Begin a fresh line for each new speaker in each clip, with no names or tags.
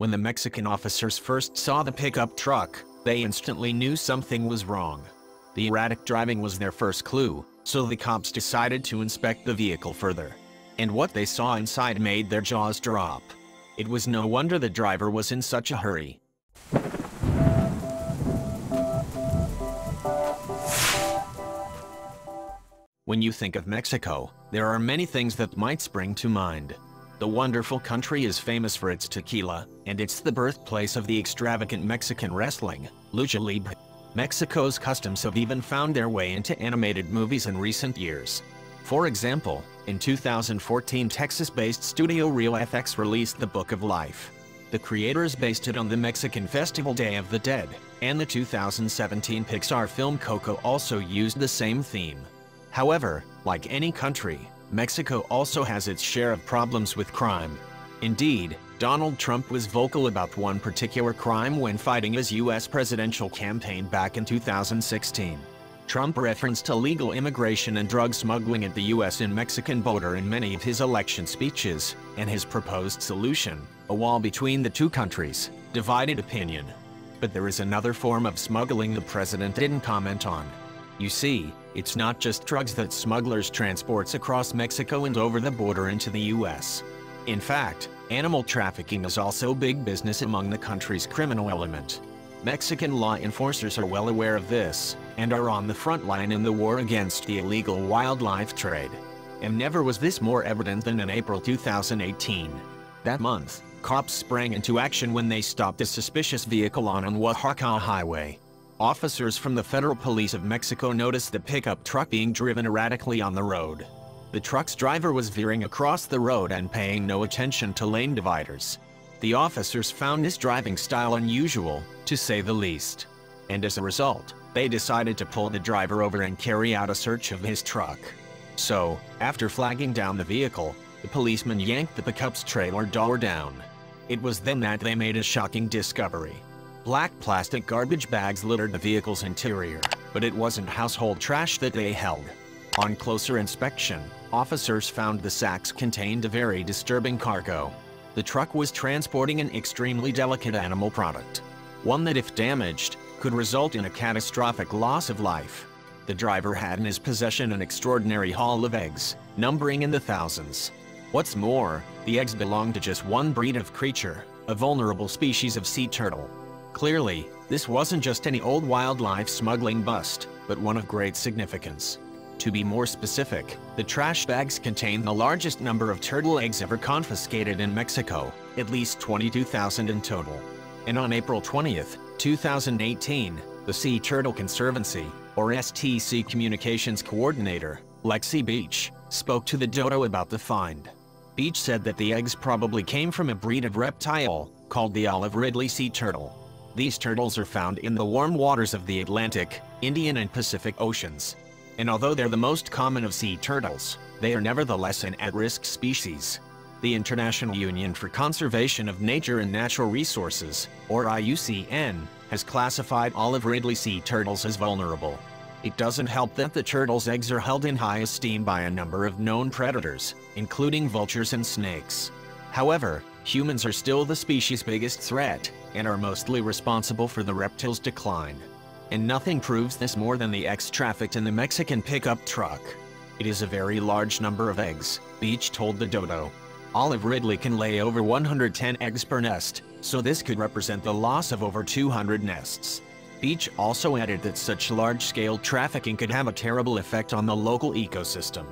When the Mexican officers first saw the pickup truck, they instantly knew something was wrong. The erratic driving was their first clue, so the cops decided to inspect the vehicle further. And what they saw inside made their jaws drop. It was no wonder the driver was in such a hurry. When you think of Mexico, there are many things that might spring to mind. The wonderful country is famous for its tequila, and it's the birthplace of the extravagant Mexican wrestling, lucha libre. Mexico's customs have even found their way into animated movies in recent years. For example, in 2014 Texas-based studio Real FX released The Book of Life. The creators based it on the Mexican festival Day of the Dead, and the 2017 Pixar film Coco also used the same theme. However, like any country, Mexico also has its share of problems with crime. Indeed, Donald Trump was vocal about one particular crime when fighting his U.S. presidential campaign back in 2016. Trump referenced illegal immigration and drug smuggling at the U.S. and Mexican border in many of his election speeches, and his proposed solution, a wall between the two countries, divided opinion. But there is another form of smuggling the president didn't comment on. You see, it's not just drugs that smugglers transports across Mexico and over the border into the U.S. In fact, animal trafficking is also big business among the country's criminal element. Mexican law enforcers are well aware of this, and are on the front line in the war against the illegal wildlife trade. And never was this more evident than in April 2018. That month, cops sprang into action when they stopped a suspicious vehicle on an Oaxaca highway. Officers from the Federal Police of Mexico noticed the pickup truck being driven erratically on the road. The truck's driver was veering across the road and paying no attention to lane dividers. The officers found his driving style unusual, to say the least. And as a result, they decided to pull the driver over and carry out a search of his truck. So, after flagging down the vehicle, the policeman yanked the pickup's trailer door down. It was then that they made a shocking discovery. Black plastic garbage bags littered the vehicle's interior, but it wasn't household trash that they held. On closer inspection, officers found the sacks contained a very disturbing cargo. The truck was transporting an extremely delicate animal product. One that, if damaged, could result in a catastrophic loss of life. The driver had in his possession an extraordinary haul of eggs, numbering in the thousands. What's more, the eggs belonged to just one breed of creature, a vulnerable species of sea turtle. Clearly, this wasn't just any old wildlife smuggling bust, but one of great significance. To be more specific, the trash bags contain the largest number of turtle eggs ever confiscated in Mexico, at least 22,000 in total. And on April 20th, 2018, the Sea Turtle Conservancy, or STC Communications Coordinator, Lexi Beach, spoke to the dodo about the find. Beach said that the eggs probably came from a breed of reptile, called the olive ridley sea turtle. These turtles are found in the warm waters of the Atlantic, Indian and Pacific Oceans. And although they're the most common of sea turtles, they are nevertheless an at-risk species. The International Union for Conservation of Nature and Natural Resources, or IUCN, has classified olive ridley sea turtles as vulnerable. It doesn't help that the turtles' eggs are held in high esteem by a number of known predators, including vultures and snakes. However, humans are still the species' biggest threat, and are mostly responsible for the reptile's decline. And nothing proves this more than the eggs trafficked in the Mexican pickup truck. It is a very large number of eggs, Beach told the dodo. Olive ridley can lay over 110 eggs per nest, so this could represent the loss of over 200 nests. Beach also added that such large-scale trafficking could have a terrible effect on the local ecosystem.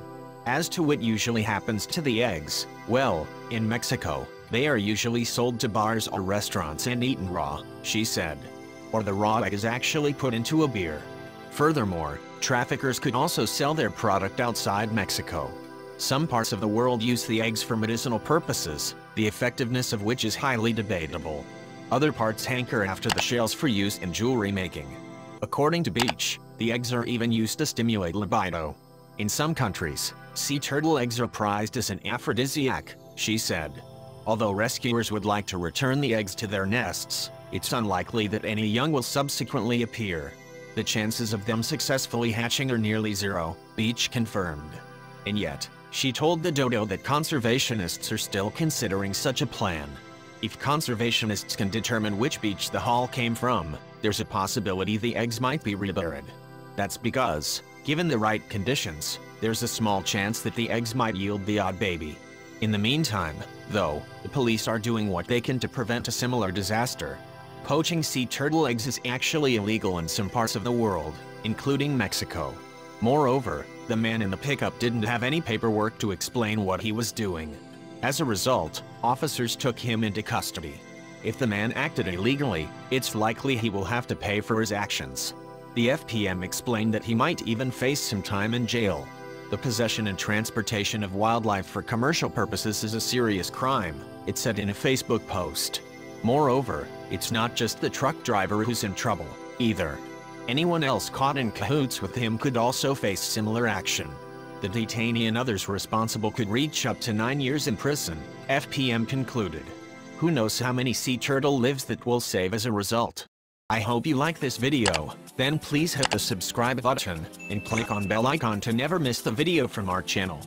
As to what usually happens to the eggs, well, in Mexico, they are usually sold to bars or restaurants and eaten raw, she said. Or the raw egg is actually put into a beer. Furthermore, traffickers could also sell their product outside Mexico. Some parts of the world use the eggs for medicinal purposes, the effectiveness of which is highly debatable. Other parts hanker after the shells for use in jewelry making. According to Beach, the eggs are even used to stimulate libido. In some countries, sea turtle eggs are prized as an aphrodisiac, she said. Although rescuers would like to return the eggs to their nests, it's unlikely that any young will subsequently appear. The chances of them successfully hatching are nearly zero, Beach confirmed. And yet, she told the dodo that conservationists are still considering such a plan. If conservationists can determine which beach the haul came from, there's a possibility the eggs might be reburied. That's because, given the right conditions, there's a small chance that the eggs might yield the odd baby. In the meantime, though, the police are doing what they can to prevent a similar disaster. Poaching sea turtle eggs is actually illegal in some parts of the world, including Mexico. Moreover, the man in the pickup didn't have any paperwork to explain what he was doing. As a result, officers took him into custody. If the man acted illegally, it's likely he will have to pay for his actions. The FPM explained that he might even face some time in jail. The possession and transportation of wildlife for commercial purposes is a serious crime, it said in a Facebook post. Moreover, it's not just the truck driver who's in trouble, either. Anyone else caught in cahoots with him could also face similar action. The detainee and others responsible could reach up to 9 years in prison, FPM concluded. Who knows how many sea turtle lives that will save as a result. I hope you like this video, then please hit the subscribe button, and click on bell icon to never miss the video from our channel.